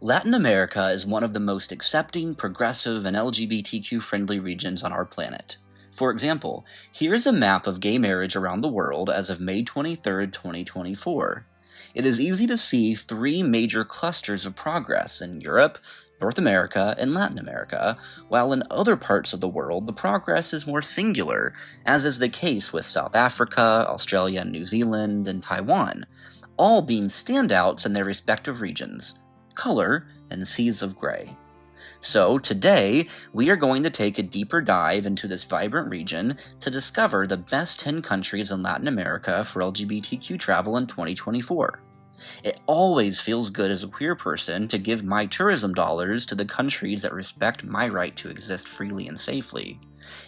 Latin America is one of the most accepting, progressive, and LGBTQ friendly regions on our planet. For example, here's a map of gay marriage around the world as of May 23, 2024. It is easy to see three major clusters of progress in Europe, North America, and Latin America, while in other parts of the world the progress is more singular, as is the case with South Africa, Australia, New Zealand, and Taiwan, all being standouts in their respective regions. Color, and seas of gray. So today, we are going to take a deeper dive into this vibrant region to discover the best 10 countries in Latin America for LGBTQ travel in 2024. It always feels good as a queer person to give my tourism dollars to the countries that respect my right to exist freely and safely.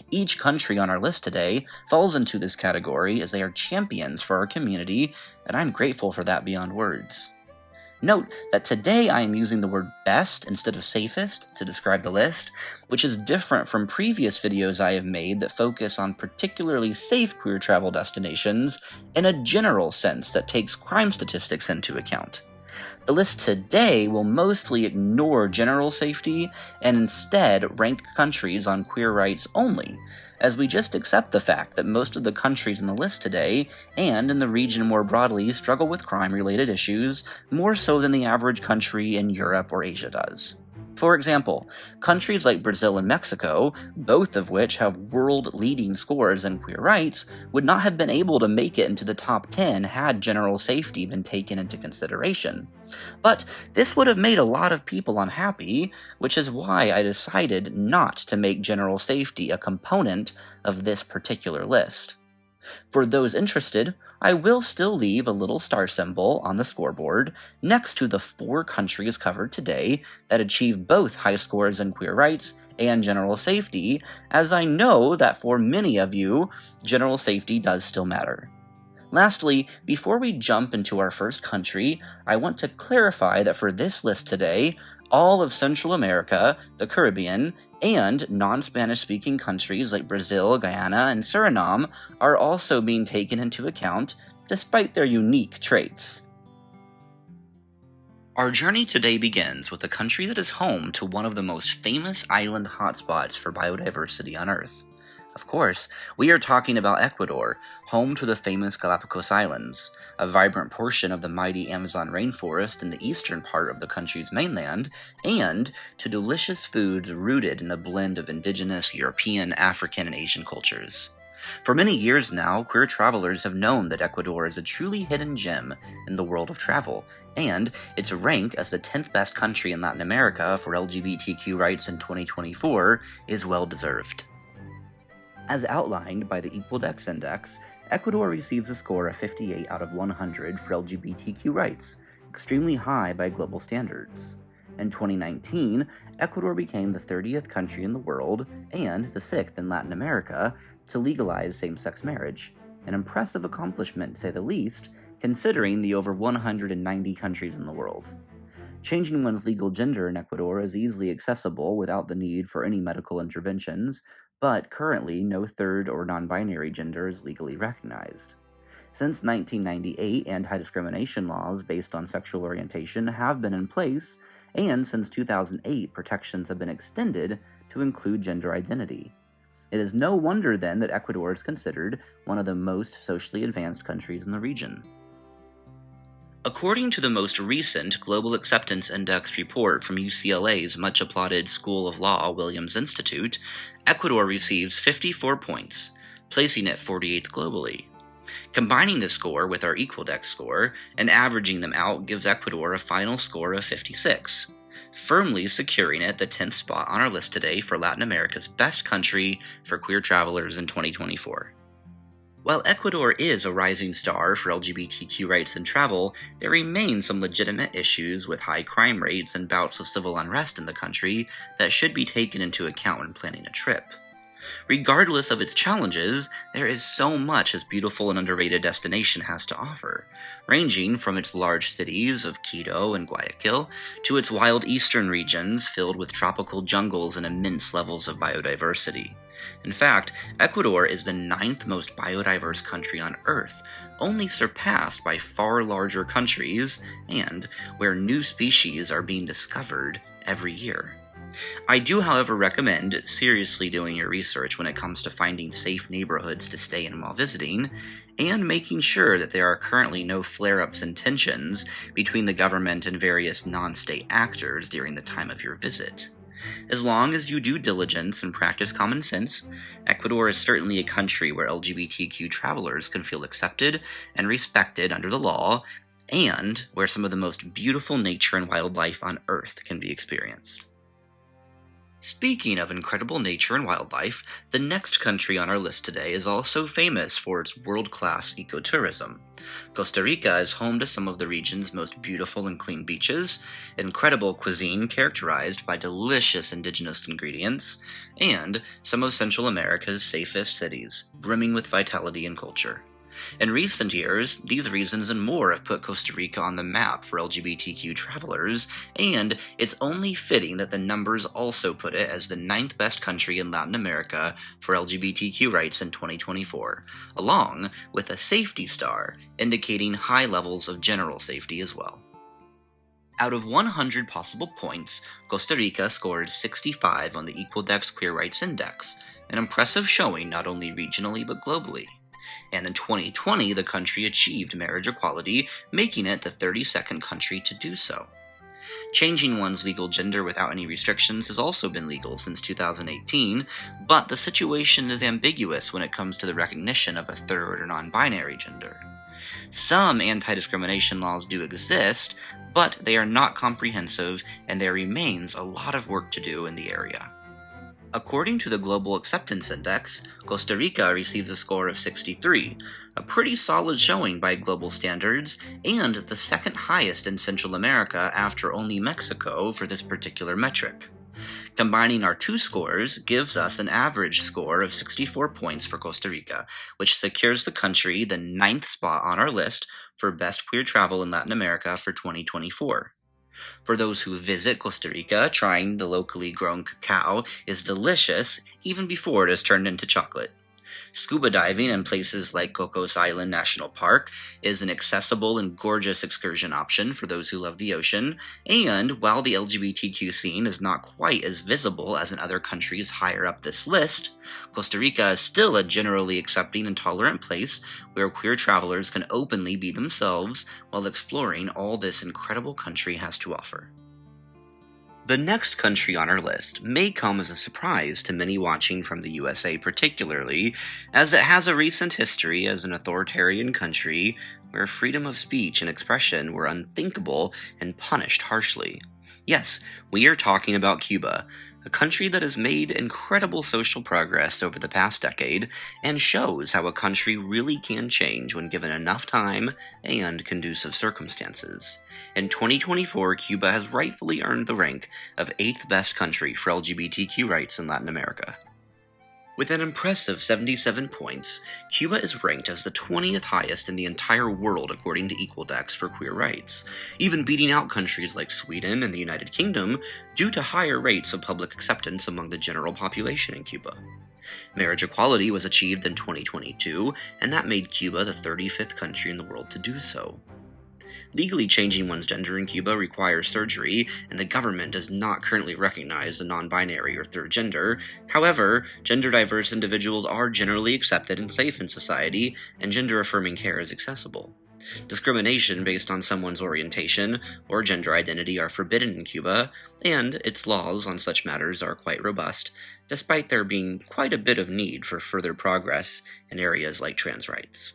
Each country on our list today falls into this category as they are champions for our community, and I'm grateful for that beyond words. Note that today I am using the word best instead of safest to describe the list, which is different from previous videos I have made that focus on particularly safe queer travel destinations in a general sense that takes crime statistics into account. The list today will mostly ignore general safety and instead rank countries on queer rights only, as we just accept the fact that most of the countries in the list today, and in the region more broadly, struggle with crime-related issues more so than the average country in Europe or Asia does. For example, countries like Brazil and Mexico, both of which have world-leading scores in queer rights, would not have been able to make it into the top 10 had general safety been taken into consideration. But this would have made a lot of people unhappy, which is why I decided not to make general safety a component of this particular list. For those interested, I will still leave a little star symbol on the scoreboard next to the 4 countries covered today that achieve both high scores in queer rights and general safety, as I know that for many of you, general safety does still matter. Lastly, before we jump into our first country, I want to clarify that for this list today, all of Central America, the Caribbean, and non-Spanish speaking countries like Brazil, Guyana, and Suriname are also being taken into account, despite their unique traits. Our journey today begins with a country that is home to one of the most famous island hotspots for biodiversity on Earth. Of course, we are talking about Ecuador, home to the famous Galapagos Islands, a vibrant portion of the mighty Amazon rainforest in the eastern part of the country's mainland, and to delicious foods rooted in a blend of indigenous, European, African, and Asian cultures. For many years now, queer travelers have known that Ecuador is a truly hidden gem in the world of travel, and its rank as the 10th best country in Latin America for LGBTQ rights in 2024 is well deserved. As outlined by the Equal Dex Index, Ecuador receives a score of 58 out of 100 for LGBTQ rights, extremely high by global standards. In 2019, Ecuador became the 30th country in the world, and the 6th in Latin America, to legalize same-sex marriage, an impressive accomplishment to say the least, considering the over 190 countries in the world. Changing one's legal gender in Ecuador is easily accessible without the need for any medical interventions, but currently no third or non-binary gender is legally recognized. Since 1998, anti-discrimination laws based on sexual orientation have been in place, and since 2008, protections have been extended to include gender identity. It is no wonder then that Ecuador is considered one of the most socially advanced countries in the region. According to the most recent Global Acceptance Index report from UCLA's much-applauded School of Law Williams Institute, Ecuador receives 54 points, placing it 48th globally. Combining this score with our Equaldex score and averaging them out gives Ecuador a final score of 56, firmly securing it the 10th spot on our list today for Latin America's best country for queer travelers in 2024. While Ecuador is a rising star for LGBTQ rights and travel, there remain some legitimate issues with high crime rates and bouts of civil unrest in the country that should be taken into account when planning a trip. Regardless of its challenges, there is so much this beautiful and underrated destination has to offer, ranging from its large cities of Quito and Guayaquil to its wild eastern regions filled with tropical jungles and immense levels of biodiversity. In fact, Ecuador is the ninth most biodiverse country on Earth, only surpassed by far larger countries, and where new species are being discovered every year. I do, however, recommend seriously doing your research when it comes to finding safe neighborhoods to stay in while visiting, and making sure that there are currently no flare-ups and tensions between the government and various non-state actors during the time of your visit. As long as you do diligence and practice common sense, Ecuador is certainly a country where LGBTQ travelers can feel accepted and respected under the law, and where some of the most beautiful nature and wildlife on Earth can be experienced. Speaking of incredible nature and wildlife, the next country on our list today is also famous for its world-class ecotourism. Costa Rica is home to some of the region's most beautiful and clean beaches, incredible cuisine characterized by delicious indigenous ingredients, and some of Central America's safest cities, brimming with vitality and culture. In recent years, these reasons and more have put Costa Rica on the map for LGBTQ travelers, and it's only fitting that the numbers also put it as the ninth best country in Latin America for LGBTQ rights in 2024, along with a safety star indicating high levels of general safety as well. Out of 100 possible points, Costa Rica scored 65 on the Equaldex Queer Rights Index, an impressive showing not only regionally but globally. And in 2020, the country achieved marriage equality, making it the 32nd country to do so. Changing one's legal gender without any restrictions has also been legal since 2018, but the situation is ambiguous when it comes to the recognition of a third or non-binary gender. Some anti-discrimination laws do exist, but they are not comprehensive, and there remains a lot of work to do in the area. According to the Global Acceptance Index, Costa Rica receives a score of 63, a pretty solid showing by global standards, and the second highest in Central America after only Mexico for this particular metric. Combining our two scores gives us an average score of 64 points for Costa Rica, which secures the country the ninth spot on our list for best queer travel in Latin America for 2024. For those who visit Costa Rica, trying the locally grown cacao is delicious even before it is turned into chocolate. Scuba diving in places like Cocos Island National Park is an accessible and gorgeous excursion option for those who love the ocean, and while the LGBTQ scene is not quite as visible as in other countries higher up this list, Costa Rica is still a generally accepting and tolerant place where queer travelers can openly be themselves while exploring all this incredible country has to offer. The next country on our list may come as a surprise to many watching from the USA particularly, as it has a recent history as an authoritarian country where freedom of speech and expression were unthinkable and punished harshly. Yes, we are talking about Cuba, a country that has made incredible social progress over the past decade and shows how a country really can change when given enough time and conducive circumstances. In 2024, Cuba has rightfully earned the rank of 8th best country for LGBTQ rights in Latin America. With an impressive 77 points, Cuba is ranked as the 20th highest in the entire world according to Equaldex for queer rights, even beating out countries like Sweden and the United Kingdom due to higher rates of public acceptance among the general population in Cuba. Marriage equality was achieved in 2022, and that made Cuba the 35th country in the world to do so. Legally changing one's gender in Cuba requires surgery, and the government does not currently recognize the non-binary or third gender. However, gender-diverse individuals are generally accepted and safe in society, and gender-affirming care is accessible. Discrimination based on someone's orientation or gender identity are forbidden in Cuba, and its laws on such matters are quite robust, despite there being quite a bit of need for further progress in areas like trans rights.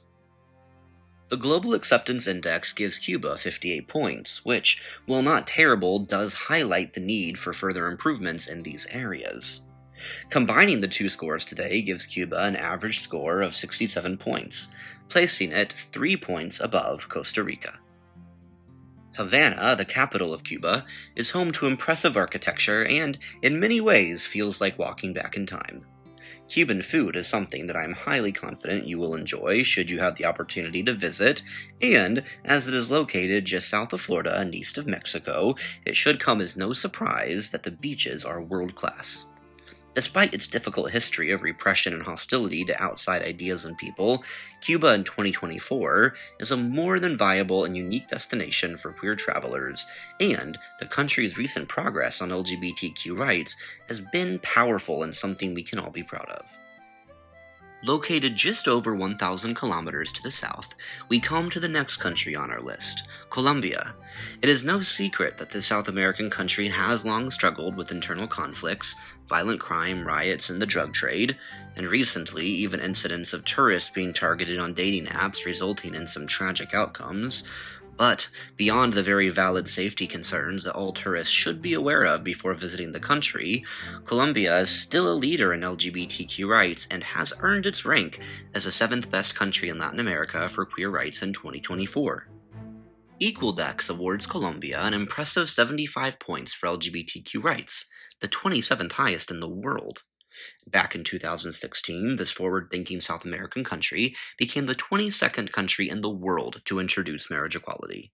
The Global Acceptance Index gives Cuba 58 points, which, while not terrible, does highlight the need for further improvements in these areas. Combining the two scores today gives Cuba an average score of 67 points, placing it 3 points above Costa Rica. Havana, the capital of Cuba, is home to impressive architecture and, in many ways, feels like walking back in time. Cuban food is something that I'm highly confident you will enjoy should you have the opportunity to visit, and as it is located just south of Florida and east of Mexico, it should come as no surprise that the beaches are world-class. Despite its difficult history of repression and hostility to outside ideas and people, Cuba in 2024 is a more than viable and unique destination for queer travelers, and the country's recent progress on LGBTQ rights has been powerful and something we can all be proud of. Located just over 1,000 kilometers to the south, we come to the next country on our list, Colombia. It is no secret that the South American country has long struggled with internal conflicts, violent crime, riots, and the drug trade, and recently even incidents of tourists being targeted on dating apps resulting in some tragic outcomes. But beyond the very valid safety concerns that all tourists should be aware of before visiting the country, Colombia is still a leader in LGBTQ rights and has earned its rank as the 7th best country in Latin America for queer rights in 2024. Equaldex awards Colombia an impressive 75 points for LGBTQ rights, the 27th highest in the world. Back in 2016, this forward-thinking South American country became the 22nd country in the world to introduce marriage equality.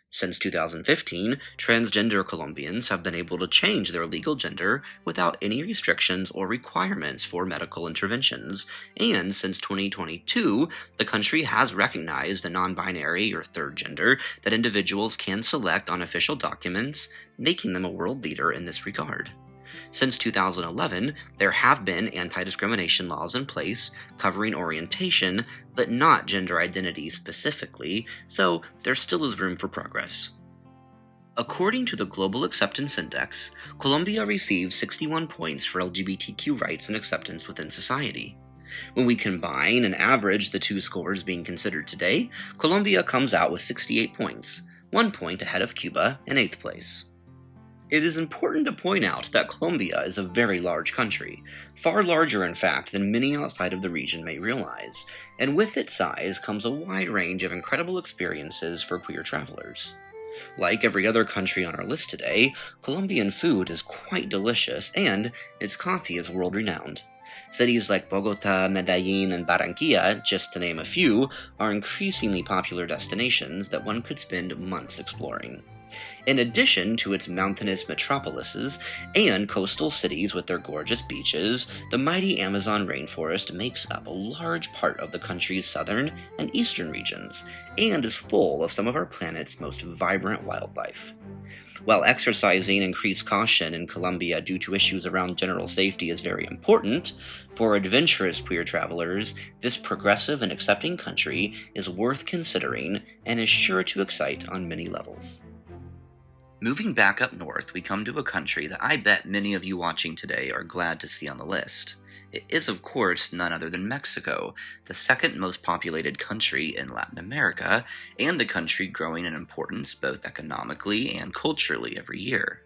Since 2015, transgender Colombians have been able to change their legal gender without any restrictions or requirements for medical interventions, and since 2022, the country has recognized a non-binary or third gender that individuals can select on official documents, making them a world leader in this regard. Since 2011, there have been anti-discrimination laws in place covering orientation, but not gender identity specifically, so there still is room for progress. According to the Global Acceptance Index, Colombia received 61 points for LGBTQ rights and acceptance within society. When we combine and average the two scores being considered today, Colombia comes out with 68 points, 1 point ahead of Cuba in 8th place. It is important to point out that Colombia is a very large country, far larger in fact than many outside of the region may realize, and with its size comes a wide range of incredible experiences for queer travelers. Like every other country on our list today, Colombian food is quite delicious and its coffee is world-renowned. Cities like Bogota, Medellin, and Barranquilla, just to name a few, are increasingly popular destinations that one could spend months exploring. In addition to its mountainous metropolises and coastal cities with their gorgeous beaches, the mighty Amazon rainforest makes up a large part of the country's southern and eastern regions, and is full of some of our planet's most vibrant wildlife. While exercising increased caution in Colombia due to issues around general safety is very important, for adventurous queer travelers, this progressive and accepting country is worth considering and is sure to excite on many levels. Moving back up north, we come to a country that I bet many of you watching today are glad to see on the list. It is, of course, none other than Mexico, the second most populated country in Latin America, and a country growing in importance both economically and culturally every year.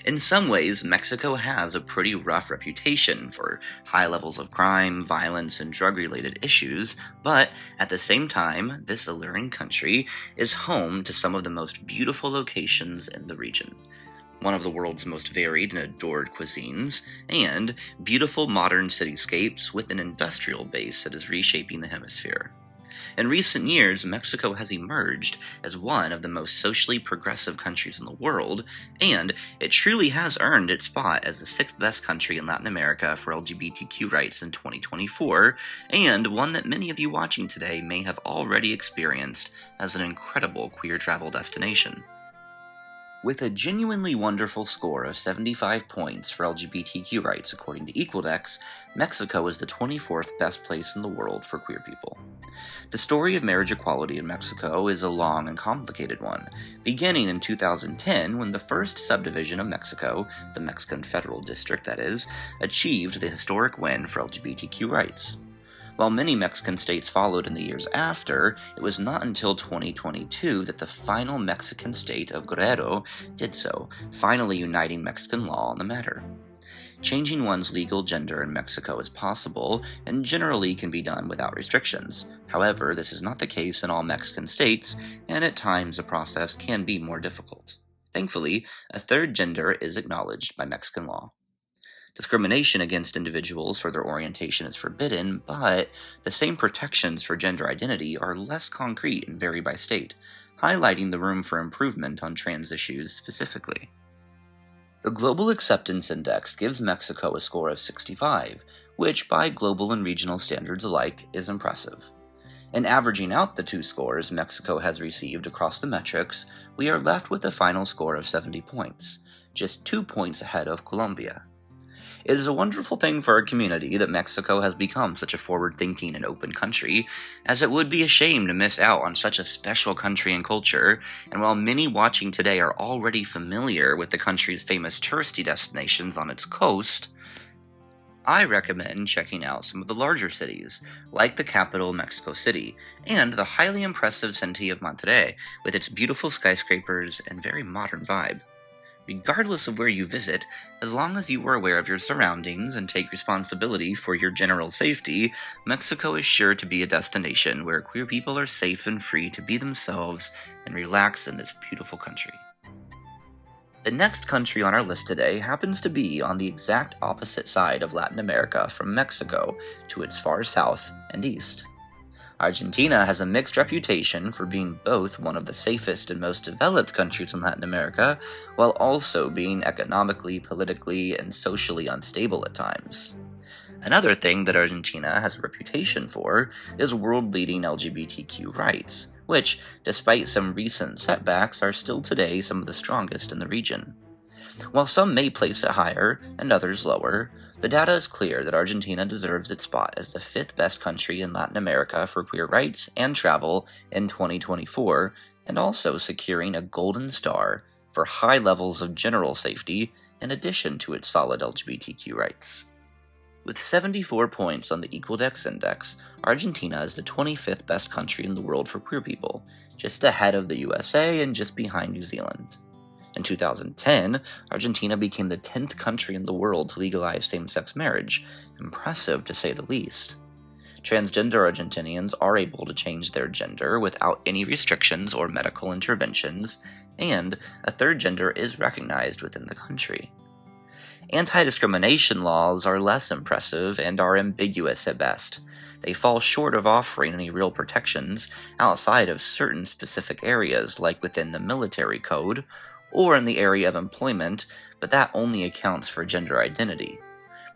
In some ways, Mexico has a pretty rough reputation for high levels of crime, violence, and drug-related issues, but at the same time, this alluring country is home to some of the most beautiful locations in the region, one of the world's most varied and adored cuisines, and beautiful modern cityscapes with an industrial base that is reshaping the hemisphere. In recent years, Mexico has emerged as one of the most socially progressive countries in the world, and it truly has earned its spot as the 6th best country in Latin America for LGBTQ rights in 2024, and one that many of you watching today may have already experienced as an incredible queer travel destination. With a genuinely wonderful score of 75 points for LGBTQ rights according to Equaldex, Mexico is the 24th best place in the world for queer people. The story of marriage equality in Mexico is a long and complicated one, beginning in 2010 when the first subdivision of Mexico, the Mexican Federal District that is, achieved the historic win for LGBTQ rights. While many Mexican states followed in the years after, it was not until 2022 that the final Mexican state of Guerrero did so, finally uniting Mexican law on the matter. Changing one's legal gender in Mexico is possible, and generally can be done without restrictions. However, this is not the case in all Mexican states, and at times the process can be more difficult. Thankfully, a third gender is acknowledged by Mexican law. Discrimination against individuals for their orientation is forbidden, but the same protections for gender identity are less concrete and vary by state, highlighting the room for improvement on trans issues specifically. The Global Acceptance Index gives Mexico a score of 65, which by global and regional standards alike is impressive. In averaging out the two scores Mexico has received across the metrics, we are left with a final score of 70 points, just 2 points ahead of Colombia. It is a wonderful thing for our community that Mexico has become such a forward-thinking and open country, as it would be a shame to miss out on such a special country and culture, and while many watching today are already familiar with the country's famous touristy destinations on its coast, I recommend checking out some of the larger cities, like the capital Mexico City, and the highly impressive city of Monterrey, with its beautiful skyscrapers and very modern vibe. Regardless of where you visit, as long as you are aware of your surroundings and take responsibility for your general safety, Mexico is sure to be a destination where queer people are safe and free to be themselves and relax in this beautiful country. The next country on our list today happens to be on the exact opposite side of Latin America from Mexico to its far south and east. Argentina has a mixed reputation for being both one of the safest and most developed countries in Latin America, while also being economically, politically, and socially unstable at times. Another thing that Argentina has a reputation for is world-leading LGBTQ rights, which, despite some recent setbacks, are still today some of the strongest in the region. While some may place it higher and others lower, the data is clear that Argentina deserves its spot as the 5th best country in Latin America for queer rights and travel in 2024, and also securing a golden star for high levels of general safety in addition to its solid LGBTQ rights. With 74 points on the Equaldex Index, Argentina is the 25th best country in the world for queer people, just ahead of the USA and just behind New Zealand. In 2010, Argentina became the 10th country in the world to legalize same-sex marriage, impressive to say the least. Transgender Argentinians are able to change their gender without any restrictions or medical interventions, and a third gender is recognized within the country. Anti-discrimination laws are less impressive and are ambiguous at best. They fall short of offering any real protections outside of certain specific areas like within the military code, or in the area of employment, but that only accounts for gender identity.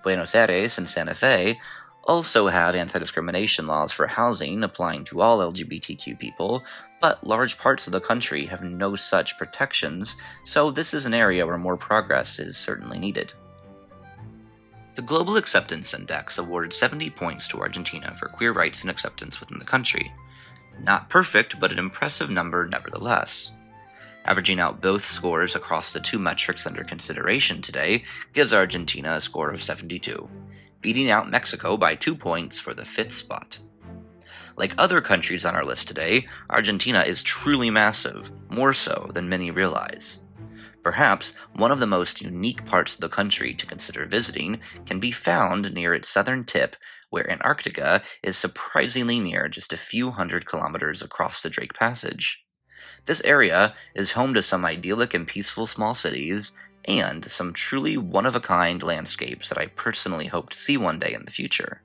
Buenos Aires and Santa Fe also have anti-discrimination laws for housing applying to all LGBTQ people, but large parts of the country have no such protections, so this is an area where more progress is certainly needed. The Global Acceptance Index awarded 70 points to Argentina for queer rights and acceptance within the country. Not perfect, but an impressive number nevertheless. Averaging out both scores across the two metrics under consideration today gives Argentina a score of 72, beating out Mexico by 2 points for the 5th spot. Like other countries on our list today, Argentina is truly massive, more so than many realize. Perhaps one of the most unique parts of the country to consider visiting can be found near its southern tip, where Antarctica is surprisingly near just a few hundred kilometers across the Drake Passage. This area is home to some idyllic and peaceful small cities, and some truly one-of-a-kind landscapes that I personally hope to see one day in the future.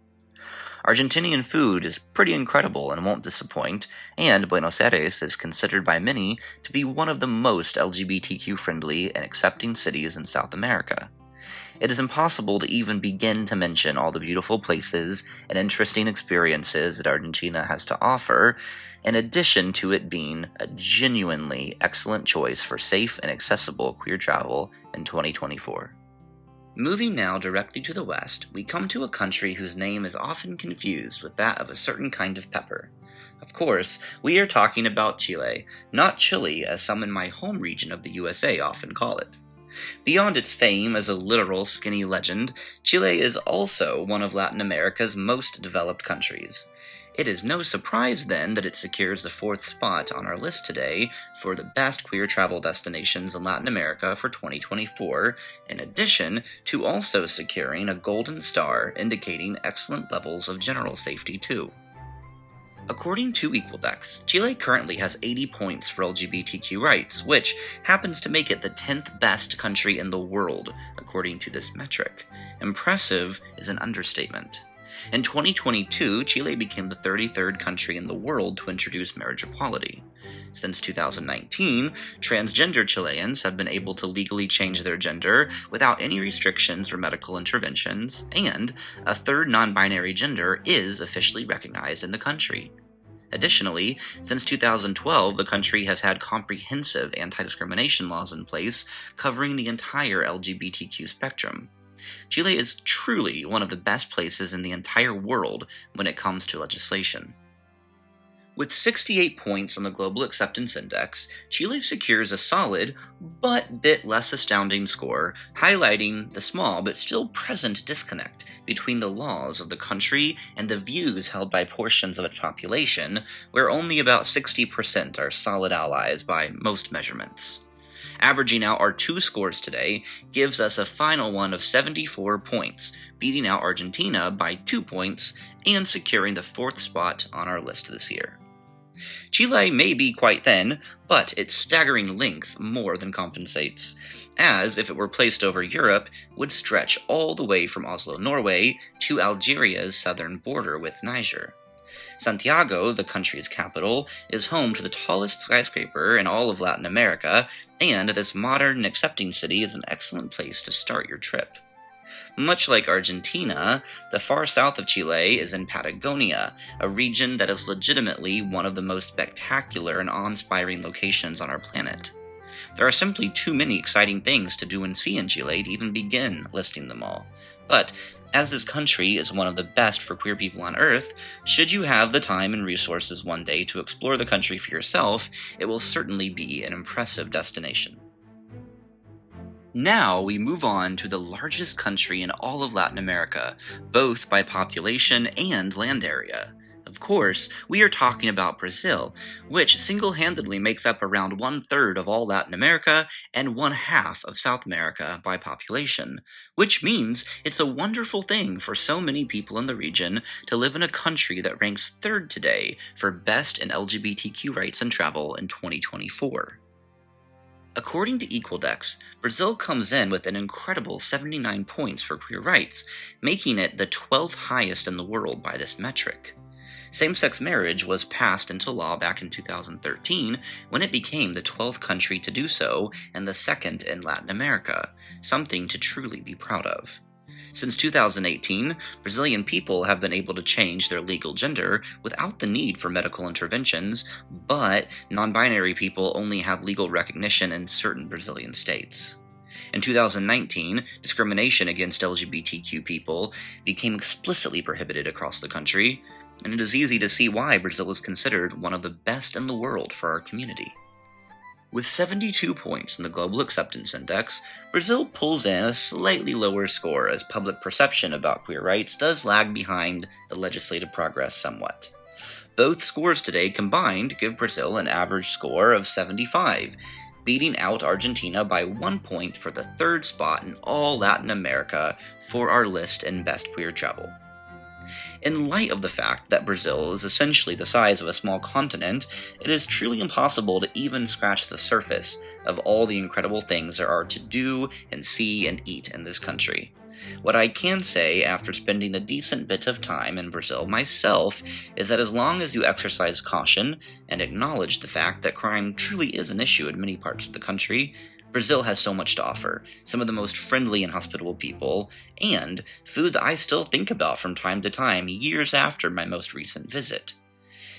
Argentinian food is pretty incredible and won't disappoint, and Buenos Aires is considered by many to be one of the most LGBTQ-friendly and accepting cities in South America. It is impossible to even begin to mention all the beautiful places and interesting experiences that Argentina has to offer, in addition to it being a genuinely excellent choice for safe and accessible queer travel in 2024. Moving now directly to the west, we come to a country whose name is often confused with that of a certain kind of pepper. Of course, we are talking about Chile, not Chile as some in my home region of the USA often call it. Beyond its fame as a literal skinny legend, Chile is also one of Latin America's most developed countries. It is no surprise then that it secures the 4th spot on our list today for the best queer travel destinations in Latin America for 2024, in addition to also securing a golden star indicating excellent levels of general safety too. According to Equaldex, Chile currently has 80 points for LGBTQ rights, which happens to make it the 10th best country in the world, according to this metric. Impressive is an understatement. In 2022, Chile became the 33rd country in the world to introduce marriage equality. Since 2019, transgender Chileans have been able to legally change their gender without any restrictions or medical interventions, and a third non-binary gender is officially recognized in the country. Additionally, since 2012, the country has had comprehensive anti-discrimination laws in place covering the entire LGBTQ spectrum. Chile is truly one of the best places in the entire world when it comes to legislation. With 68 points on the Global Acceptance Index, Chile secures a solid, but bit less astounding score, highlighting the small but still present disconnect between the laws of the country and the views held by portions of its population, where only about 60% are solid allies by most measurements. Averaging out our two scores today gives us a final one of 74 points, beating out Argentina by 2 points and securing the 4th spot on our list this year. Chile may be quite thin, but its staggering length more than compensates, as if it were placed over Europe, would stretch all the way from Oslo, Norway, to Algeria's southern border with Niger. Santiago, the country's capital, is home to the tallest skyscraper in all of Latin America, and this modern and accepting city is an excellent place to start your trip. Much like Argentina, the far south of Chile is in Patagonia, a region that is legitimately one of the most spectacular and awe-inspiring locations on our planet. There are simply too many exciting things to do and see in Chile to even begin listing them all. But, as this country is one of the best for queer people on Earth, should you have the time and resources one day to explore the country for yourself, it will certainly be an impressive destination. Now we move on to the largest country in all of Latin America, both by population and land area. Of course, we are talking about Brazil, which single-handedly makes up around 1/3 of all Latin America and 1/2 of South America by population, which means it's a wonderful thing for so many people in the region to live in a country that ranks 3rd today for best in LGBTQ rights and travel in 2024. According to Equaldex, Brazil comes in with an incredible 79 points for queer rights, making it the 12th highest in the world by this metric. Same-sex marriage was passed into law back in 2013 when it became the 12th country to do so and the 2nd in Latin America, something to truly be proud of. Since 2018, Brazilian people have been able to change their legal gender without the need for medical interventions, but non-binary people only have legal recognition in certain Brazilian states. In 2019, discrimination against LGBTQ people became explicitly prohibited across the country, and it is easy to see why Brazil is considered one of the best in the world for our community. With 72 points in the Global Acceptance Index, Brazil pulls in a slightly lower score as public perception about queer rights does lag behind the legislative progress somewhat. Both scores today combined give Brazil an average score of 75, beating out Argentina by 1 point for the 3rd spot in all Latin America for our list in Best Queer Travel. In light of the fact that Brazil is essentially the size of a small continent, it is truly impossible to even scratch the surface of all the incredible things there are to do and see and eat in this country. What I can say after spending a decent bit of time in Brazil myself is that as long as you exercise caution and acknowledge the fact that crime truly is an issue in many parts of the country, Brazil has so much to offer, some of the most friendly and hospitable people, and food that I still think about from time to time years after my most recent visit.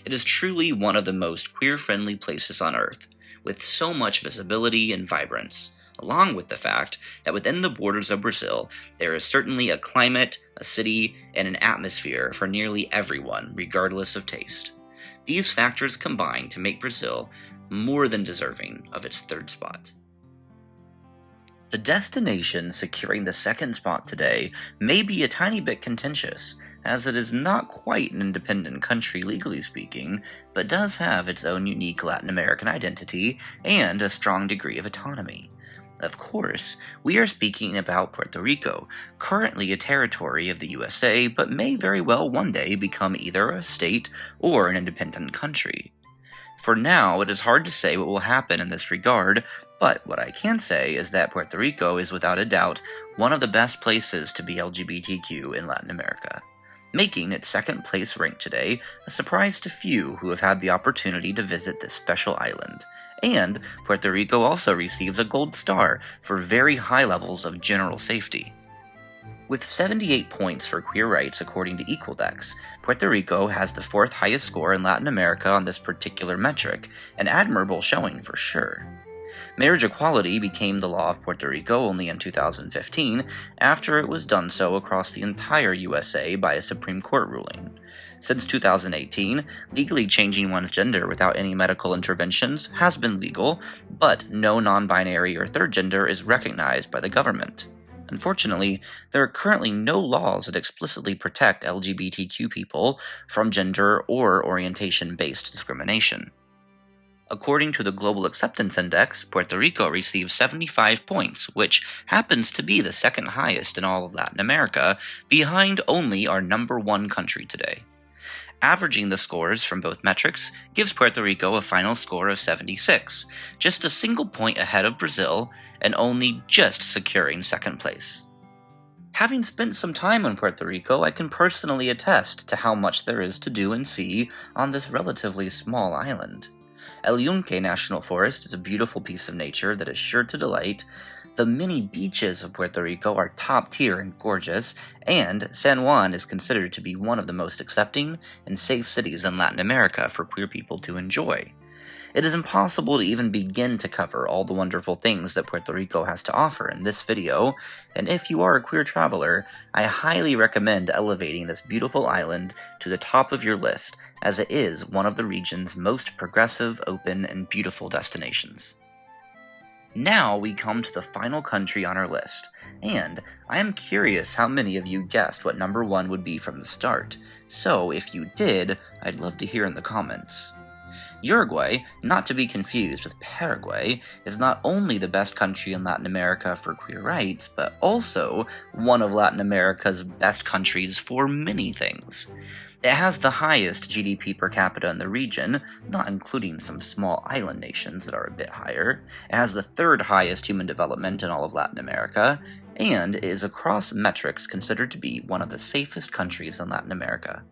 It is truly one of the most queer-friendly places on Earth, with so much visibility and vibrance, along with the fact that within the borders of Brazil, there is certainly a climate, a city, and an atmosphere for nearly everyone, regardless of taste. These factors combine to make Brazil more than deserving of its 3rd spot. The destination securing the 2nd spot today may be a tiny bit contentious, as it is not quite an independent country legally speaking, but does have its own unique Latin American identity and a strong degree of autonomy. Of course, we are speaking about Puerto Rico, currently a territory of the USA, but may very well one day become either a state or an independent country. For now, it is hard to say what will happen in this regard, but what I can say is that Puerto Rico is without a doubt one of the best places to be LGBTQ in Latin America. making its second place rank today a surprise to few who have had the opportunity to visit this special island. And Puerto Rico also receives a gold star for very high levels of general safety. With 78 points for queer rights according to Equaldex, Puerto Rico has the fourth highest score in Latin America on this particular metric, an admirable showing for sure. Marriage equality became the law of Puerto Rico only in 2015, after it was done so across the entire USA by a Supreme Court ruling. Since 2018, legally changing one's gender without any medical interventions has been legal, but no non-binary or third gender is recognized by the government. Unfortunately, there are currently no laws that explicitly protect LGBTQ people from gender or orientation-based discrimination. According to the Global Acceptance Index, Puerto Rico receives 75 points, which happens to be the second highest in all of Latin America, behind only our number one country today. Averaging the scores from both metrics gives Puerto Rico a final score of 76, just a single point ahead of Brazil, and only just securing second place. Having spent some time in Puerto Rico, I can personally attest to how much there is to do and see on this relatively small island. El Yunque National Forest is a beautiful piece of nature that is sure to delight. The many beaches of Puerto Rico are top tier and gorgeous, and San Juan is considered to be one of the most accepting and safe cities in Latin America for queer people to enjoy. It is impossible to even begin to cover all the wonderful things that Puerto Rico has to offer in this video, and if you are a queer traveler, I highly recommend elevating this beautiful island to the top of your list, as it is one of the region's most progressive, open, and beautiful destinations. Now we come to the final country on our list, and I am curious how many of you guessed what number one would be from the start, so if you did, I'd love to hear in the comments. Uruguay, not to be confused with Paraguay, is not only the best country in Latin America for queer rights, but also one of Latin America's best countries for many things. It has the highest GDP per capita in the region, not including some small island nations that are a bit higher. It has the third highest human development in all of Latin America, and is across metrics considered to be one of the safest countries in Latin America.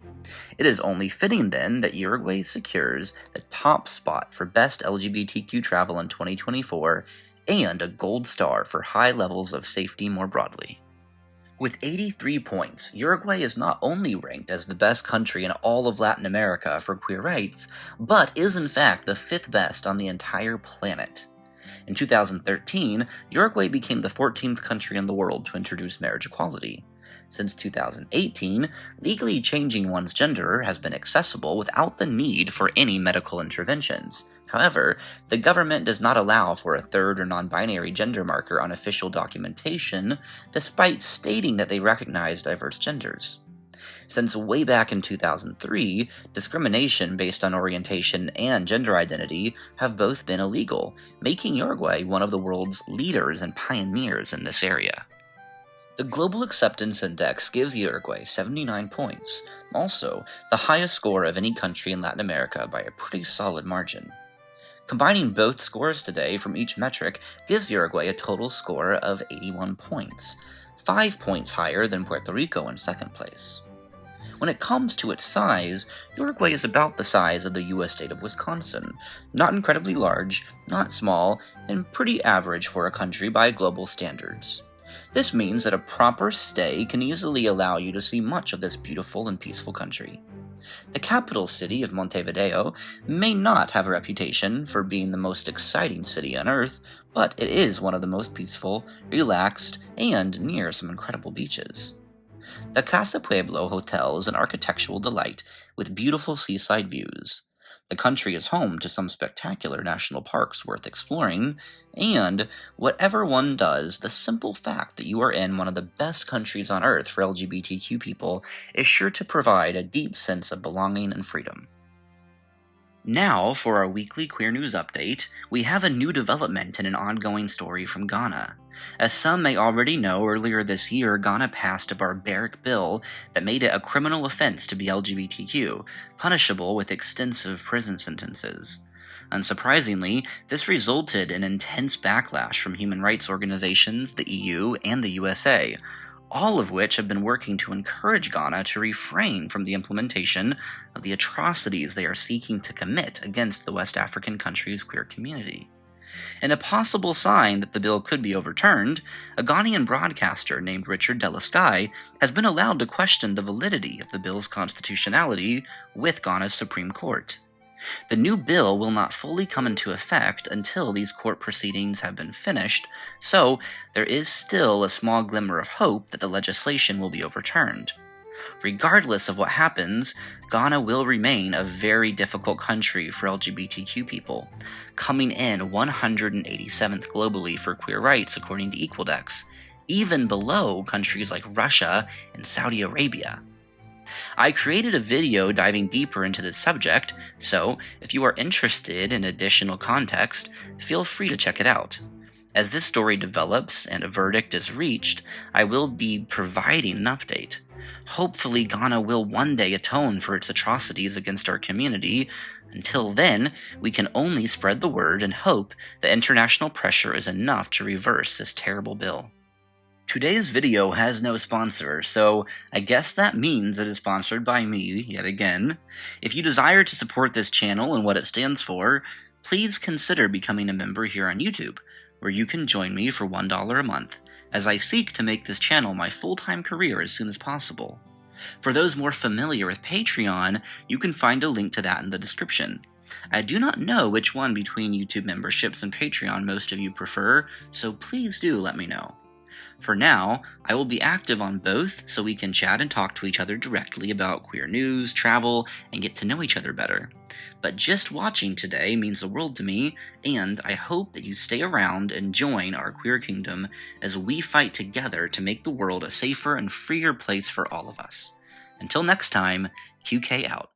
It is only fitting then that Uruguay secures the top spot for best LGBTQ travel in 2024 and a gold star for high levels of safety more broadly. With 83 points, Uruguay is not only ranked as the best country in all of Latin America for queer rights, but is in fact the fifth best on the entire planet. In 2013, Uruguay became the 14th country in the world to introduce marriage equality. Since 2018, legally changing one's gender has been accessible without the need for any medical interventions. However, the government does not allow for a third or non-binary gender marker on official documentation, despite stating that they recognize diverse genders. Since way back in 2003, discrimination based on orientation and gender identity have both been illegal, making Uruguay one of the world's leaders and pioneers in this area. The Global Acceptance Index gives Uruguay 79 points, also the highest score of any country in Latin America by a pretty solid margin. Combining both scores today from each metric gives Uruguay a total score of 81 points, 5 points higher than Puerto Rico in second place. When it comes to its size, Uruguay is about the size of the US state of Wisconsin, not incredibly large, not small, and pretty average for a country by global standards. This means that a proper stay can easily allow you to see much of this beautiful and peaceful country. The capital city of Montevideo may not have a reputation for being the most exciting city on Earth, but it is one of the most peaceful, relaxed, and near some incredible beaches. The Casa Pueblo Hotel is an architectural delight with beautiful seaside views. The country is home to some spectacular national parks worth exploring, and whatever one does, the simple fact that you are in one of the best countries on Earth for LGBTQ people is sure to provide a deep sense of belonging and freedom. Now, for our weekly queer news update, we have a new development in an ongoing story from Ghana. As some may already know, earlier this year, Ghana passed a barbaric bill that made it a criminal offense to be LGBTQ, punishable with extensive prison sentences. Unsurprisingly, this resulted in intense backlash from human rights organizations, the EU, and the USA, all of which have been working to encourage Ghana to refrain from the implementation of the atrocities they are seeking to commit against the West African country's queer community. In a possible sign that the bill could be overturned, a Ghanaian broadcaster named Richard Delasky has been allowed to question the validity of the bill's constitutionality with Ghana's Supreme Court. The new bill will not fully come into effect until these court proceedings have been finished, so there is still a small glimmer of hope that the legislation will be overturned. Regardless of what happens, Ghana will remain a very difficult country for LGBTQ people, coming in 187th globally for queer rights according to Equaldex, even below countries like Russia and Saudi Arabia. I created a video diving deeper into this subject, so if you are interested in additional context, feel free to check it out. As this story develops and a verdict is reached, I will be providing an update. Hopefully, Ghana will one day atone for its atrocities against our community. Until then, we can only spread the word and hope that international pressure is enough to reverse this terrible bill. Today's video has no sponsor, so I guess that means it is sponsored by me yet again. If you desire to support this channel and what it stands for, please consider becoming a member here on YouTube, where you can join me for $1 a month, as I seek to make this channel my full-time career as soon as possible. For those more familiar with Patreon, you can find a link to that in the description. I do not know which one between YouTube memberships and Patreon most of you prefer, so please do let me know. For now, I will be active on both so we can chat and talk to each other directly about queer news, travel, and get to know each other better. But just watching today means the world to me, and I hope that you stay around and join our queer kingdom as we fight together to make the world a safer and freer place for all of us. Until next time, QK out.